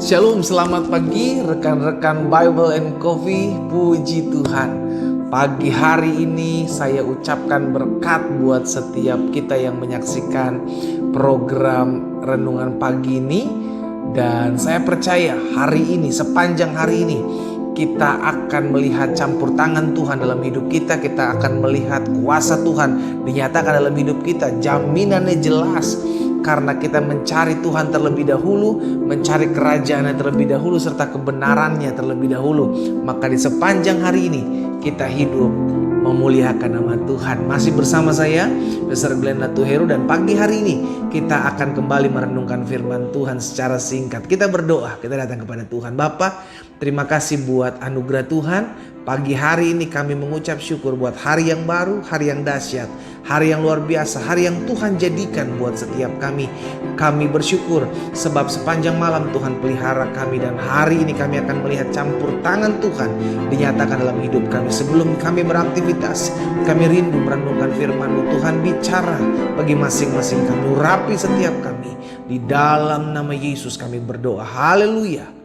Shalom, selamat pagi rekan-rekan Bible and Coffee. Puji Tuhan, pagi hari ini saya ucapkan berkat buat setiap kita yang menyaksikan program Renungan Pagi ini. Dan saya percaya hari ini, sepanjang hari ini kita akan melihat campur tangan Tuhan dalam hidup kita. Kita akan melihat kuasa Tuhan dinyatakan dalam hidup kita. Jaminannya jelas, karena kita mencari Tuhan terlebih dahulu, mencari kerajaannya terlebih dahulu, serta kebenarannya terlebih dahulu. Maka di sepanjang hari ini kita hidup memuliakan nama Tuhan. Masih bersama saya, Pastor Glenn Latuheru, dan pagi hari ini kita akan kembali merenungkan firman Tuhan secara singkat. Kita berdoa, kita datang kepada Tuhan. Bapa, terima kasih buat anugerah Tuhan. Pagi hari ini kami mengucap syukur buat hari yang baru, hari yang dahsyat, hari yang luar biasa, hari yang Tuhan jadikan buat setiap kami. Kami bersyukur sebab sepanjang malam Tuhan pelihara kami, dan hari ini kami akan melihat campur tangan Tuhan dinyatakan dalam hidup kami. Sebelum kami beraktivitas, kami rindu merenungkan firman-Mu. Tuhan, bicara bagi masing-masing kami, urapi setiap kami. Di dalam nama Yesus kami berdoa. Haleluya.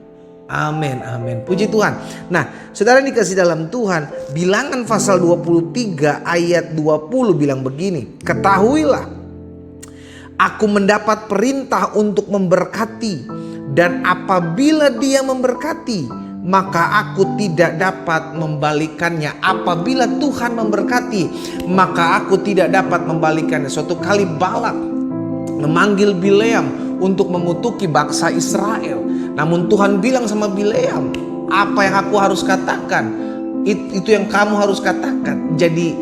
Amin, amin. Puji Tuhan. Nah, saudara dikasih dalam Tuhan, Bilangan pasal 23 ayat 20 bilang begini. Ketahuilah, aku mendapat perintah untuk memberkati, dan apabila Dia memberkati, maka aku tidak dapat membalikannya. Apabila Tuhan memberkati, maka aku tidak dapat membalikannya. Suatu kali Balak memanggil Bileam untuk mengutuki bangsa Israel. Namun Tuhan bilang sama Bileam, apa yang aku harus katakan, itu yang kamu harus katakan. Jadi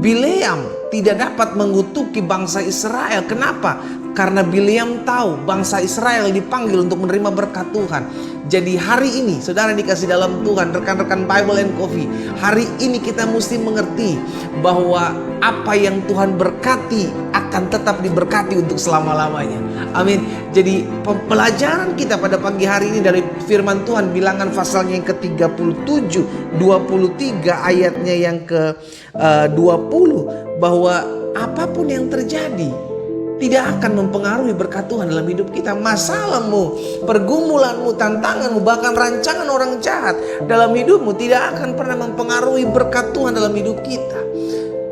Bileam tidak dapat mengutuki bangsa Israel. Kenapa? Karena Bileam tahu bangsa Israel dipanggil untuk menerima berkat Tuhan. Jadi hari ini, saudara dikasih dalam Tuhan, rekan-rekan Bible and Coffee, hari ini kita mesti mengerti bahwa apa yang Tuhan berkati akan tetap diberkati untuk selama-lamanya. Amin. Jadi pelajaran kita pada pagi hari ini dari firman Tuhan, Bilangan pasalnya yang ke-37, 23 ayatnya yang ke-20, bahwa apapun yang terjadi tidak akan mempengaruhi berkat Tuhan dalam hidup kita. Masalahmu, pergumulanmu, tantanganmu, bahkan rancangan orang jahat dalam hidupmu tidak akan pernah mempengaruhi berkat Tuhan dalam hidup kita.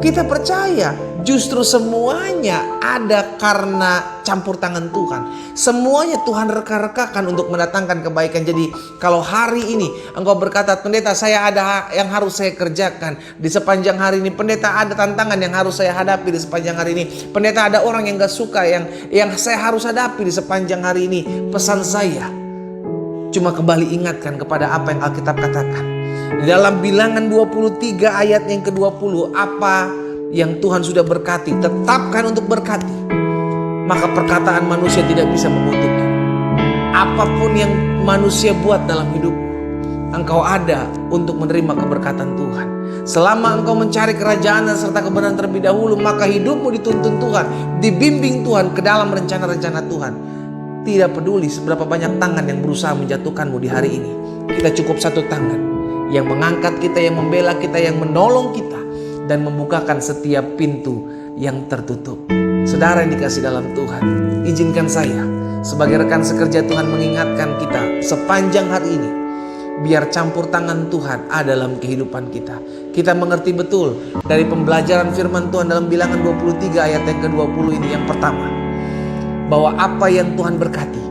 Kita percaya justru semuanya ada karena campur tangan Tuhan. Semuanya Tuhan reka-rekakan untuk mendatangkan kebaikan. Jadi kalau hari ini engkau berkata, pendeta saya ada yang harus saya kerjakan di sepanjang hari ini. Pendeta ada tantangan yang harus saya hadapi di sepanjang hari ini. Pendeta ada orang yang gak suka yang saya harus hadapi di sepanjang hari ini. Pesan saya cuma kembali ingatkan kepada apa yang Alkitab katakan. Di dalam Bilangan 23 ayat yang ke-20, apa yang Tuhan sudah berkati, tetapkan untuk berkati. Maka perkataan manusia tidak bisa mengutuknya. Apapun yang manusia buat dalam hidupmu, engkau ada untuk menerima keberkatan Tuhan. Selama engkau mencari kerajaan serta kebenaran terlebih dahulu, maka hidupmu dituntun Tuhan, dibimbing Tuhan ke dalam rencana-rencana Tuhan. Tidak peduli seberapa banyak tangan yang berusaha menjatuhkanmu di hari ini, kita cukup satu tangan yang mengangkat kita, yang membela kita, yang menolong kita, dan membukakan setiap pintu yang tertutup. Saudara yang dikasih dalam Tuhan, izinkan saya sebagai rekan sekerja Tuhan mengingatkan kita sepanjang hari ini, biar campur tangan Tuhan ada dalam kehidupan kita. Kita mengerti betul dari pembelajaran firman Tuhan dalam Bilangan 23 ayat yang ke-20 ini. Yang pertama, bahwa apa yang Tuhan berkati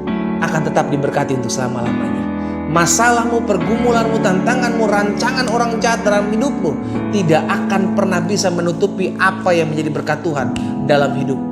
akan tetap diberkati untuk selama-lamanya. Masalahmu, pergumulanmu, tantanganmu, rancangan orang jahat dalam hidupmu tidak akan pernah bisa menutupi apa yang menjadi berkat Tuhan dalam hidupmu.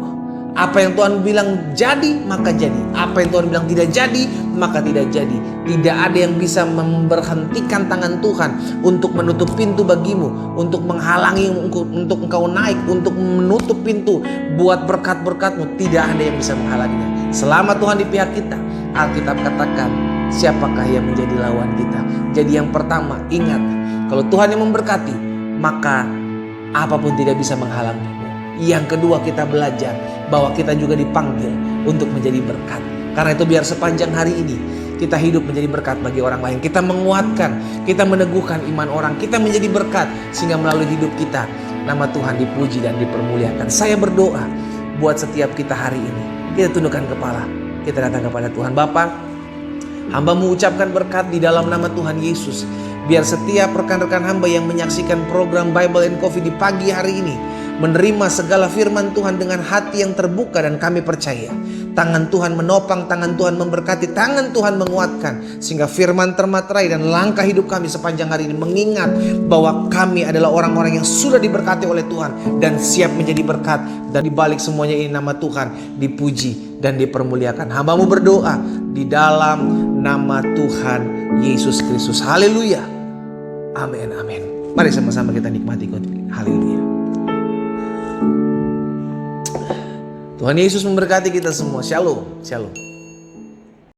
Apa yang Tuhan bilang jadi, maka jadi. Apa yang Tuhan bilang tidak jadi, maka tidak jadi. Tidak ada yang bisa memberhentikan tangan Tuhan untuk menutup pintu bagimu, untuk menghalangi, untuk engkau naik, untuk menutup pintu buat berkat-berkatmu. Tidak ada yang bisa menghalanginya. Selama Tuhan di pihak kita, Alkitab katakan, siapakah yang menjadi lawan kita? Jadi yang pertama, ingat, kalau Tuhan yang memberkati, maka apapun tidak bisa menghalangimu. Yang kedua, kita belajar bahwa kita juga dipanggil untuk menjadi berkat. Karena itu biar sepanjang hari ini kita hidup menjadi berkat bagi orang lain. Kita menguatkan, kita meneguhkan iman orang, kita menjadi berkat, sehingga melalui hidup kita nama Tuhan dipuji dan dipermuliakan. Saya berdoa buat setiap kita hari ini. Kita tundukkan kepala, kita datang kepada Tuhan. Bapa, Hamba mengucapkan berkat di dalam nama Tuhan Yesus. Biar setiap rekan-rekan hamba yang menyaksikan program Bible and Coffee di pagi hari ini menerima segala firman Tuhan dengan hati yang terbuka, dan kami percaya tangan Tuhan menopang, tangan Tuhan memberkati, tangan Tuhan menguatkan, sehingga firman termaterai dan langkah hidup kami sepanjang hari ini mengingat bahwa kami adalah orang-orang yang sudah diberkati oleh Tuhan dan siap menjadi berkat. Dan di balik semuanya ini nama Tuhan dipuji dan dipermuliakan. Hambamu berdoa di dalam nama Tuhan Yesus Kristus. Haleluya. Amin, amin. Mari sama-sama kita nikmati. Haleluya. Tuhan Yesus memberkati kita semua. Shalom, shalom.